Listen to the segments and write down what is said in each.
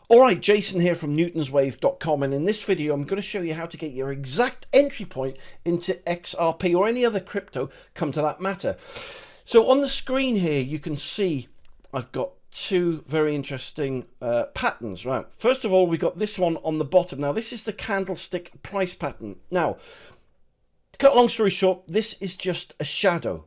Alright, Jason here from newtonswave.com, and in this video I'm going to show you how to get your exact entry point into XRP or any other crypto, come to that matter. So on the screen here you can see I've got two very interesting patterns. Right, first of all we got this one on the bottom. Now this is the candlestick price pattern. Now, to cut a long story short, this is just a shadow.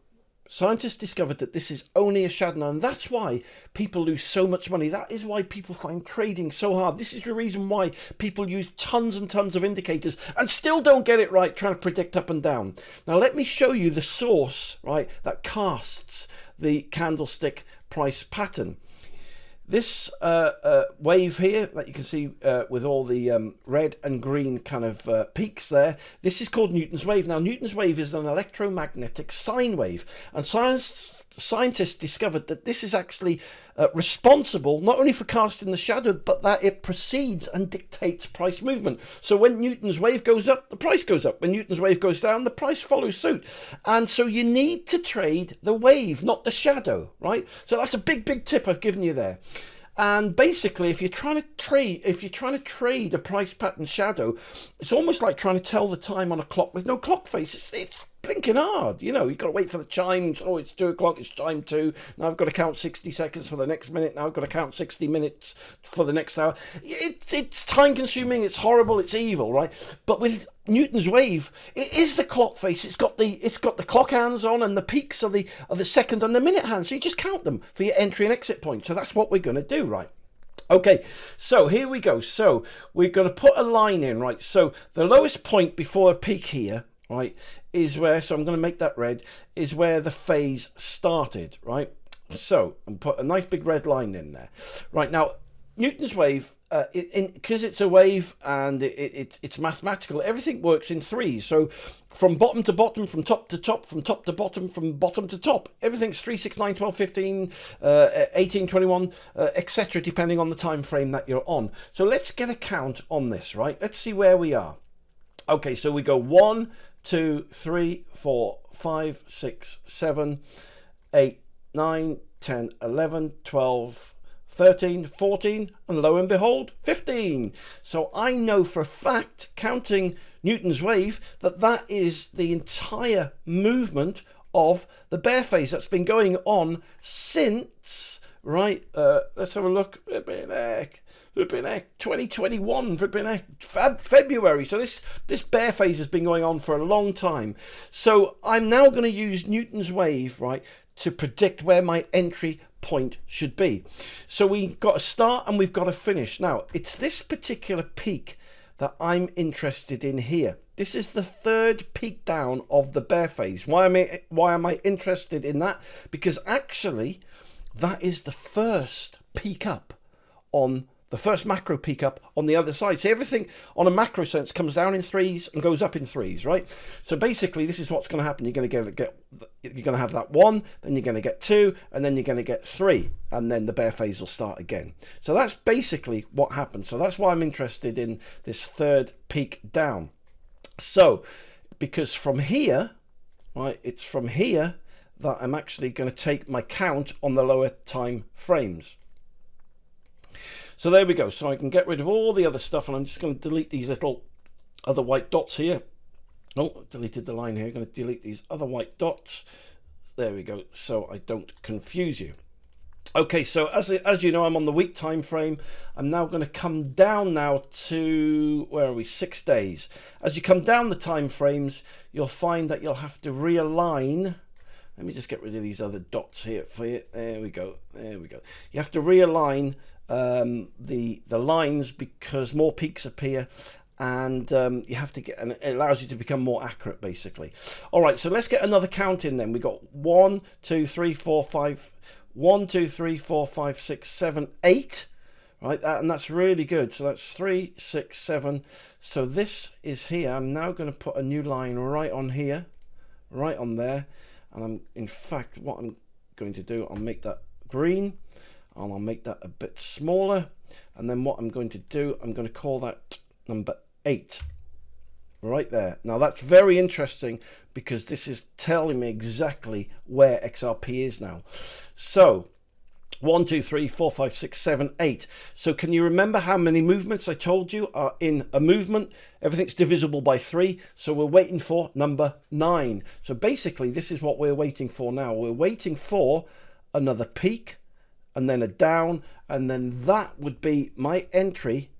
Scientists discovered that this is only a shadow, and that's why people lose so much money. That is why people find trading so hard. This is the reason why people use tons and tons of indicators and still don't get it right trying to predict up and down. Now let me show you the source, right, that casts the candlestick price pattern. This wave here that you can see with all the red and green kind of peaks there, this is called Newton's wave. Now Newton's wave is an electromagnetic sine wave, and scientists discovered that this is actually responsible not only for casting the shadow, but that it precedes and dictates price movement. So when Newton's wave goes up, the price goes up. When Newton's wave goes down, the price follows suit. And so you need to trade the wave, not the shadow, right? So that's a big tip I've given you there. And basically, if you're trying to trade a price pattern shadow, it's almost like trying to tell the time on a clock with no clock face. It's blinking hard. You know, you've got to wait for the chimes. Oh, it's 2 o'clock, it's chime 2. Now I've got to count 60 seconds for the next minute. Now I've got to count 60 minutes for the next hour. It's time consuming, it's horrible, it's evil, right? But with Newton's wave, it is the clock face. It's got the clock hands on, and the peaks are the second and the minute hands. So you just count them for your entry and exit point. So that's what we're going to do, right? Okay, so here we go. So we're going to put a line in, right? So the lowest point before a peak here, right, is where, so I'm going to make that red, is where the phase started, right? So I'm put a nice big red line in there. Right, now Newton's wave, because it's a wave and it's mathematical, everything works in threes. So from bottom to bottom, from top to top, from top to bottom, from bottom to top, everything's 3, 6, 9, 12, 15, 18, 21, etc., depending on the time frame that you're on. So let's get a count on this, right? Let's see where we are. Okay, so we go 1, 2, 3, 4, 5, 6, 7, 8, 9, 10, 11, 12, 13, 14, and lo and behold, 15. So I know for a fact, counting Newton's wave, that that is the entire movement of the bear phase that's been going on since, right, let's have a look, 2021, February. So this bear phase has been going on for a long time. So I'm now going to use Newton's wave, right, to predict where my entry point should be. So we've got a start and we've got a finish. Now it's this particular peak that I'm interested in here. This is the third peak down of the bear phase. Why am I interested in that? Because actually that is the first peak up on the first macro peak up on the other side. So everything on a macro sense comes down in threes and goes up in threes, right? So basically this is what's going to happen. You're going to have that 1, then you're going to get 2, and then you're going to get 3, and then the bear phase will start again. So that's basically what happens. So that's why I'm interested in this third peak down. So because from here, right, it's from here that I'm actually going to take my count on the lower time frames. So there we go. So I can get rid of all the other stuff, and I'm just going to delete these little other white dots here. Oh, deleted the line here. I'm going to delete these other white dots. There we go. So I don't confuse you. Okay, so as you know, I'm on the week time frame. I'm now going to come down now to, where are we, 6 days. As you come down the time frames, you'll find that you'll have to realign. Let me just get rid of these other dots here for you. There we go. There we go. You have to realign the lines because more peaks appear, and you have to get, and it allows you to become more accurate basically. All right, so let's get another count in then. We got 1, 2, 3, 4, 5, 1, 2, 3, 4, 5, 6, 7, 8, right? And that's really good. So that's 3, 6, 7. So this is here. I'm now going to put a new line right on here, right on there. And I'm, in fact, what I'm going to do, I'll make that green, and I'll make that a bit smaller, and then what I'm going to do, I'm going to call that number 8 right there. Now that's very interesting because this is telling me exactly where XRP is now. So 1, 2, 3, 4, 5, 6, 7, 8. So can you remember how many movements I told you are in a movement? Everything's divisible by 3. So we're waiting for number 9. So basically, this is what we're waiting for now. We're waiting for another peak and then a down. And then that would be my entry.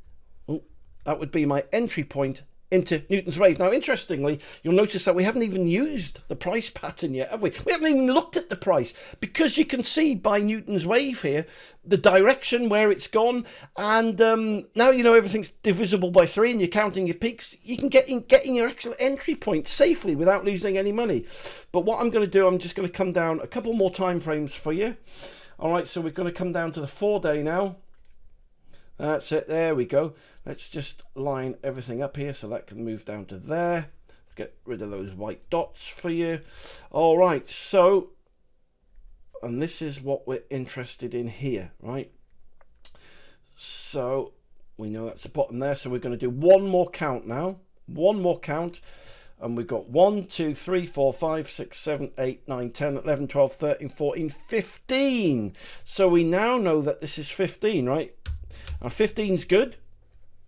That would be my entry point into Newton's wave. Now, interestingly, you'll notice that we haven't even used the price pattern yet, have we? We haven't even looked at the price, because you can see by Newton's wave here the direction where it's gone, and now you know everything's divisible by 3 and you're counting your peaks. You can get in your actual entry point safely without losing any money. But what I'm going to do, I'm just going to come down a couple more time frames for you. All right, so we're going to come down to the 4-day now. That's it, there we go. Let's just line everything up here so that can move down to there. Let's get rid of those white dots for you. All right, so, and this is what we're interested in here, right? So we know that's the bottom there, so we're going to do one more count now. One more count. And we've got 1, 2, 3, 4, 5, 6, 7, 8, 9, 10, 11, 12, 13, 14, 15. So we now know that this is 15, right? Now 15 is good.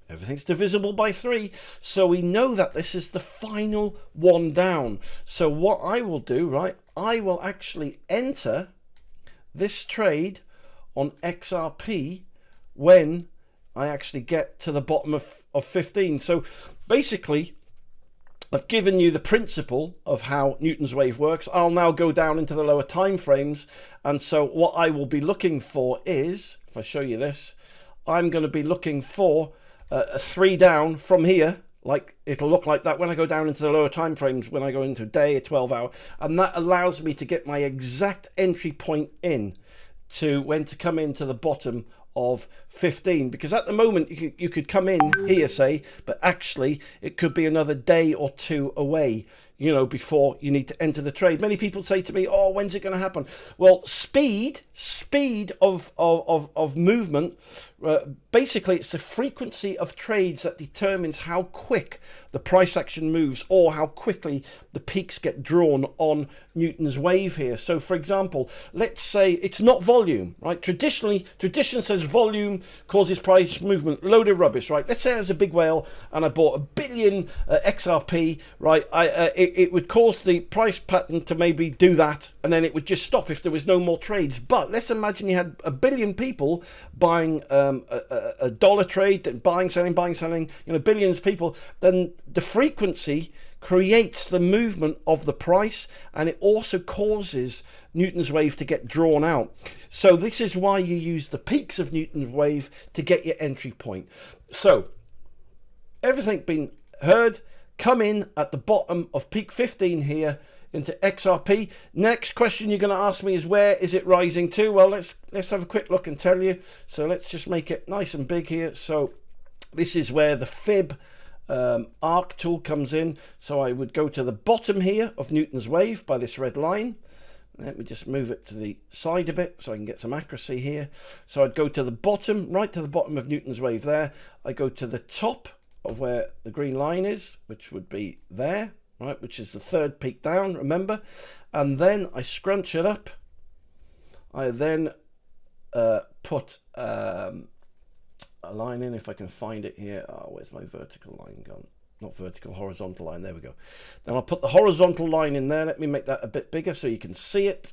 Everything's divisible by 3. So we know that this is the final one down. So what I will do, right, I will actually enter this trade on XRP when I actually get to the bottom of 15. So basically, I've given you the principle of how Newton's wave works. I'll now go down into the lower time frames. And so what I will be looking for is, if I show you this, I'm going to be looking for a 3 down from here. Like it'll look like that when I go down into the lower time frames, when I go into a day, a 12-hour. And that allows me to get my exact entry point in to when to come into the bottom of 15, because at the moment you could come in here, say, but actually it could be another day or 2 away, you know, before you need to enter the trade. Many people say to me, oh, when's it going to happen? Well, speed of movement, basically it's the frequency of trades that determines how quick the price action moves, or how quickly the peaks get drawn on Newton's wave here. So for example, let's say it's not volume, right? Tradition says volume causes price movement. Load of rubbish, right? Let's say I was a big whale and I bought 1 billion XRP, right? It would cause the price pattern to maybe do that, and then it would just stop if there was no more trades. But let's imagine you had 1 billion people buying a dollar trade, then buying, selling, you know, billions of people. Then the frequency creates the movement of the price, and it also causes Newton's wave to get drawn out. So this is why you use the peaks of Newton's wave to get your entry point. So everything been heard, come in at the bottom of peak 15 here into XRP. Next question you're going to ask me is, where is it rising to? Well, let's have a quick look and tell you. So let's just make it nice and big here. So this is where the fib arc tool comes in. So I would go to the bottom here of Newton's wave by this red line. Let me just move it to the side a bit so I can get some accuracy here. So I'd go to the bottom, right to the bottom of Newton's wave there. I go to the top of where the green line is, which would be there, right, which is the 3rd peak down, remember. And then I scrunch it up. I then put a line in, if I can find it here. Oh, where's my vertical line gone? Not vertical, horizontal line, there we go. Then I'll put the horizontal line in there. Let me make that a bit bigger so you can see it.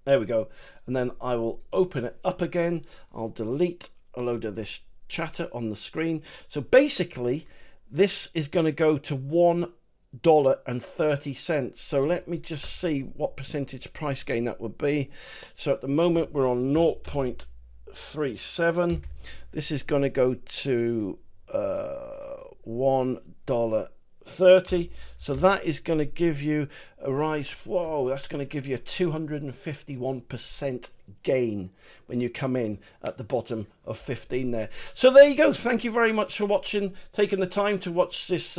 There we go. And then I will open it up again. I'll delete a load of this chatter on the screen. So basically this is going to go to $1.30. So let me just see what percentage price gain that would be. So at the moment we're on 0.37. This is going to go to $1.30. So that is going to give you a rise. Whoa, that's going to give you a 251% gain when you come in at the bottom of 15 there. So there you go. Thank you very much for watching, taking the time to watch this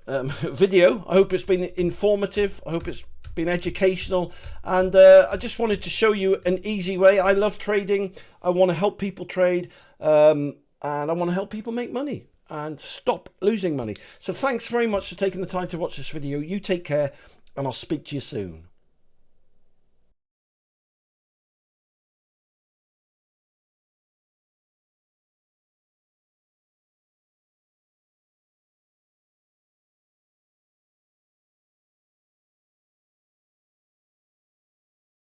video. I hope it's been informative. I hope it's been educational, and I just wanted to show you an easy way. I love trading. I want to help people trade, and I want to help people make money and stop losing money. So thanks very much for taking the time to watch this video. You take care, and I'll speak to you soon.